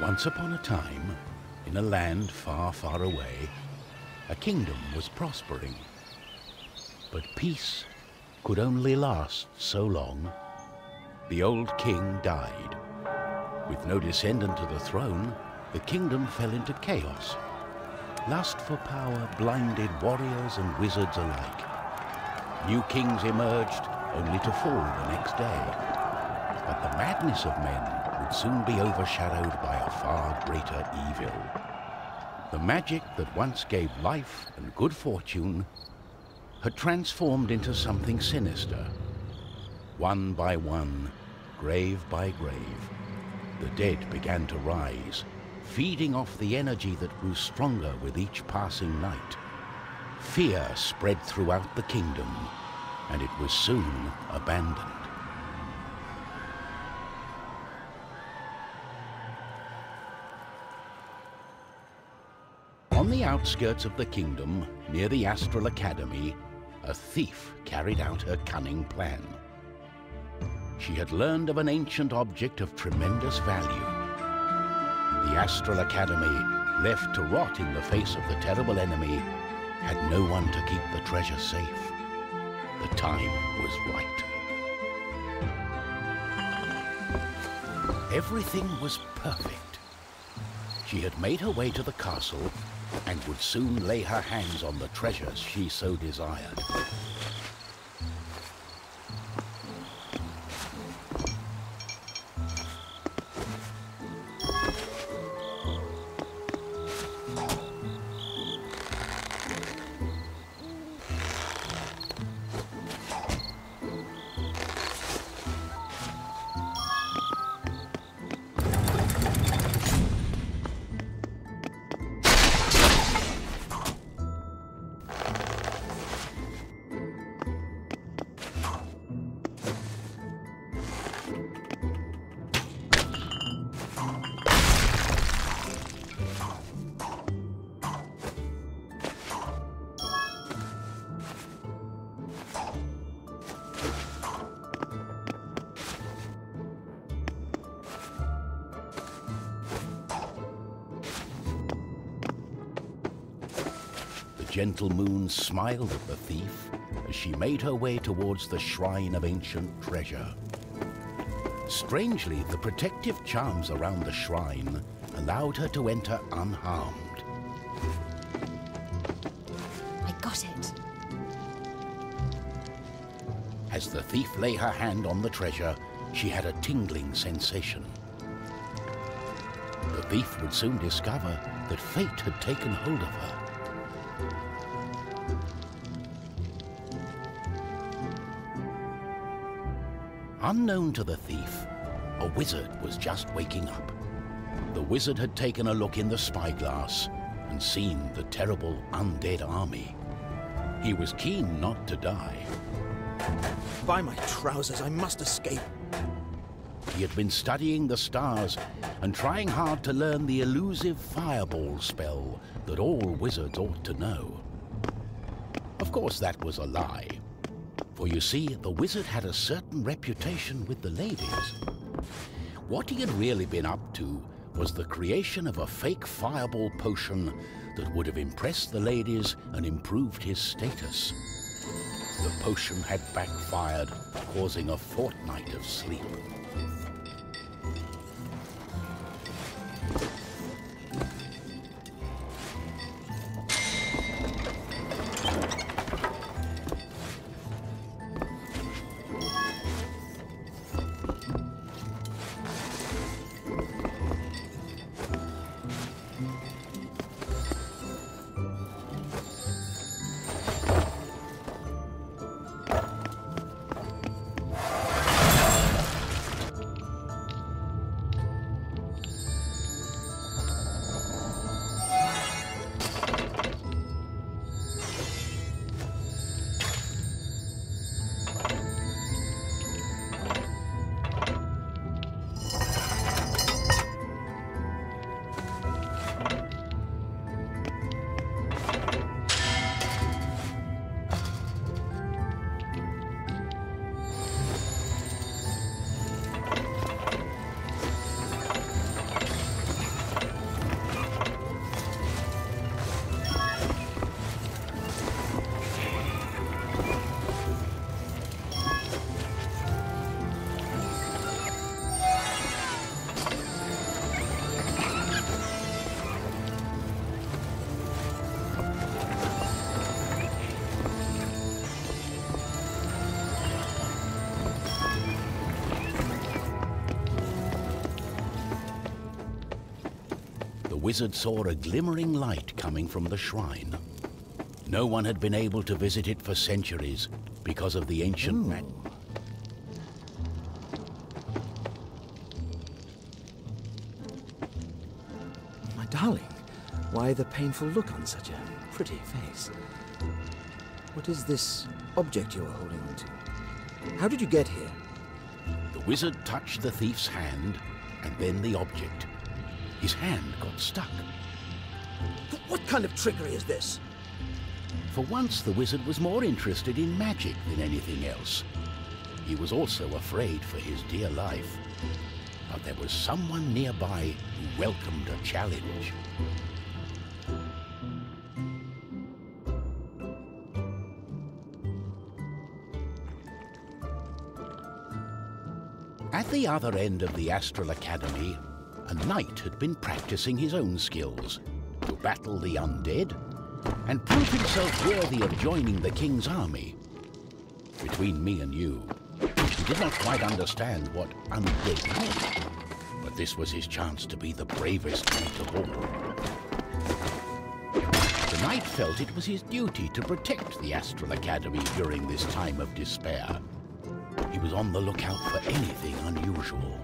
Once upon a time, in a land far, far away, a kingdom was prospering. But peace could only last so long. The old king died. With no descendant to the throne, the kingdom fell into chaos. Lust for power blinded warriors and wizards alike. New kings emerged, only to fall the next day. But the madness of men would soon be overshadowed by a far greater evil. The magic that once gave life and good fortune had transformed into something sinister. One by one, grave by grave, the dead began to rise, feeding off the energy that grew stronger with each passing night. Fear spread throughout the kingdom, and it was soon abandoned. On the outskirts of the kingdom, near the Astral Academy, a thief carried out her cunning plan. She had learned of an ancient object of tremendous value. The Astral Academy, left to rot in the face of the terrible enemy, had no one to keep the treasure safe. The time was right. Everything was perfect. She had made her way to the castle and would soon lay her hands on the treasures she so desired. The gentle moon smiled at the thief as she made her way towards the shrine of ancient treasure. Strangely, the protective charms around the shrine allowed her to enter unharmed. I got it. As the thief lay her hand on the treasure, she had a tingling sensation. The thief would soon discover that fate had taken hold of her. Unknown to the thief, a wizard was just waking up. The wizard had taken a look in the spyglass and seen the terrible undead army. He was keen not to die. By my trousers, I must escape. He had been studying the stars and trying hard to learn the elusive fireball spell that all wizards ought to know. Of course, that was a lie. For you see, the wizard had a certain reputation with the ladies. What he had really been up to was the creation of a fake fireball potion that would have impressed the ladies and improved his status. The potion had backfired, causing a fortnight of sleep. wizard saw a glimmering light coming from the shrine. No one had been able to visit it for centuries because of the ancient magic. My darling, why the painful look on such a pretty face? What is this object you are holding on to? How did you get here? The wizard touched the thief's hand, and then the object. His hand got stuck. What kind of trickery is this? For once, the wizard was more interested in magic than anything else. He was also afraid for his dear life. But there was someone nearby who welcomed a challenge. At the other end of the Astral Academy, a knight had been practicing his own skills to battle the undead and prove himself worthy of joining the king's army. Between me and you, he did not quite understand what undead meant, but this was his chance to be the bravest knight of all. The knight felt it was his duty to protect the Astral Academy during this time of despair. He was on the lookout for anything unusual.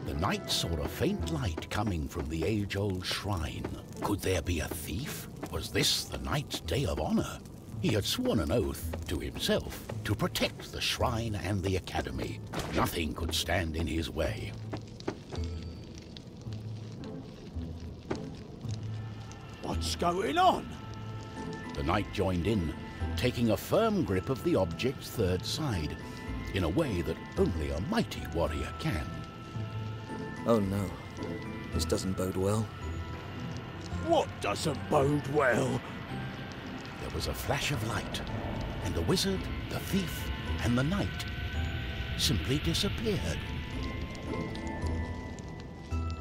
The knight saw a faint light coming from the age-old shrine. Could there be a thief? Was this the knight's day of honor? He had sworn an oath to himself to protect the shrine and the academy. Nothing could stand in his way. What's going on? The knight joined in, taking a firm grip of the object's third side, in a way that only a mighty warrior can. Oh no, this doesn't bode well. What doesn't bode well? There was a flash of light, and the wizard, the thief, and the knight simply disappeared.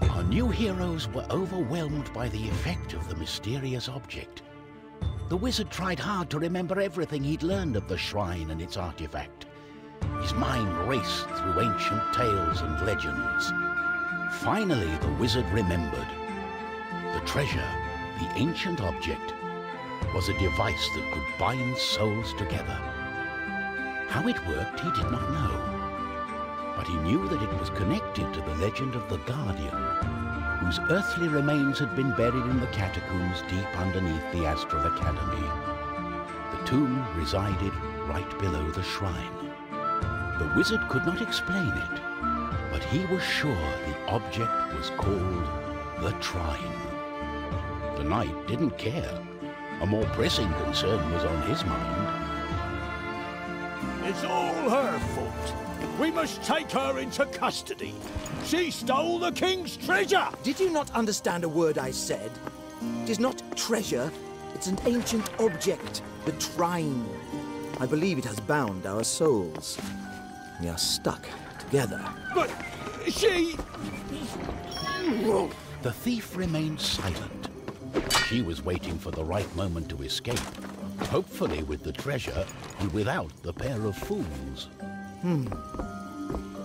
Our new heroes were overwhelmed by the effect of the mysterious object. The wizard tried hard to remember everything he'd learned of the shrine and its artifact. His mind raced through ancient tales and legends. Finally, the wizard remembered. The treasure, the ancient object, was a device that could bind souls together. How it worked, he did not know. But he knew that it was connected to the legend of the Guardian, whose earthly remains had been buried in the catacombs deep underneath the Astral Academy. The tomb resided right below the shrine. The wizard could not explain it, but he was sure the object was called the Trine. The knight didn't care. A more pressing concern was on his mind. It's all her fault. We must take her into custody. She stole the king's treasure! Did you not understand a word I said? It is not treasure, it's an ancient object, the Trine. I believe it has bound our souls. We are stuck together. But she... The thief remained silent. She was waiting for the right moment to escape, hopefully with the treasure and without the pair of fools.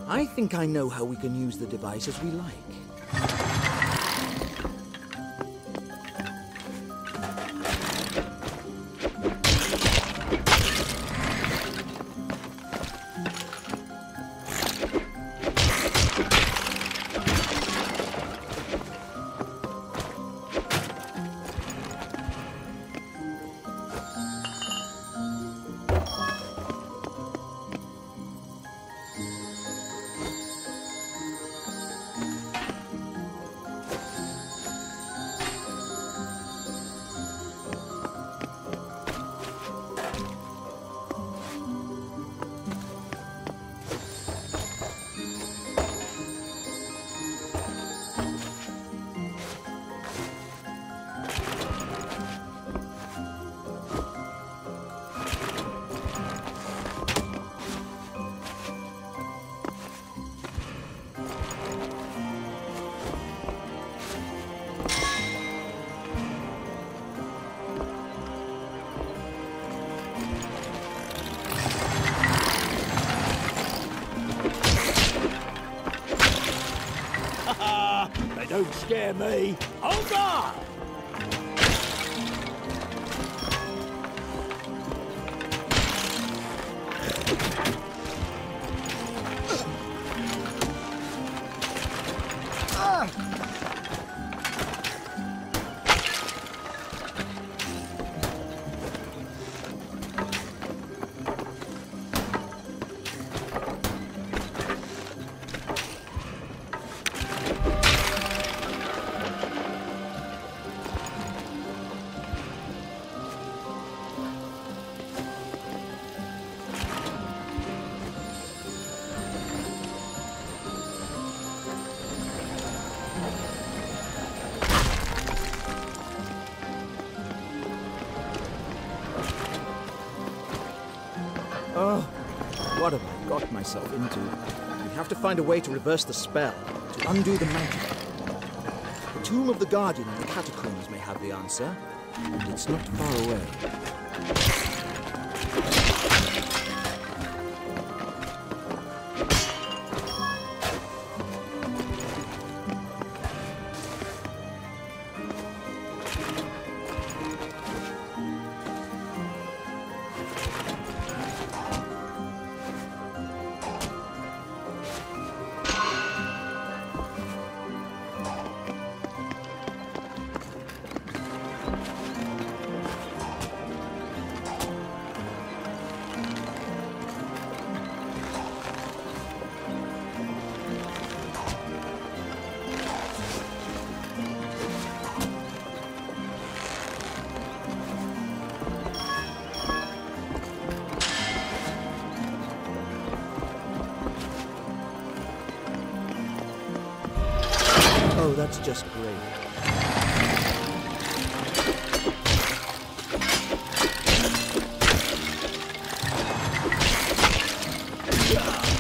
I think I know how we can use the device as we like. won't scare me. On guard! Oh, what have I got myself into? We have to find a way to reverse the spell, to undo the magic. The Tomb of the Guardian in the catacombs may have the answer, and it's not far away. Oh, that's just great. Yeah.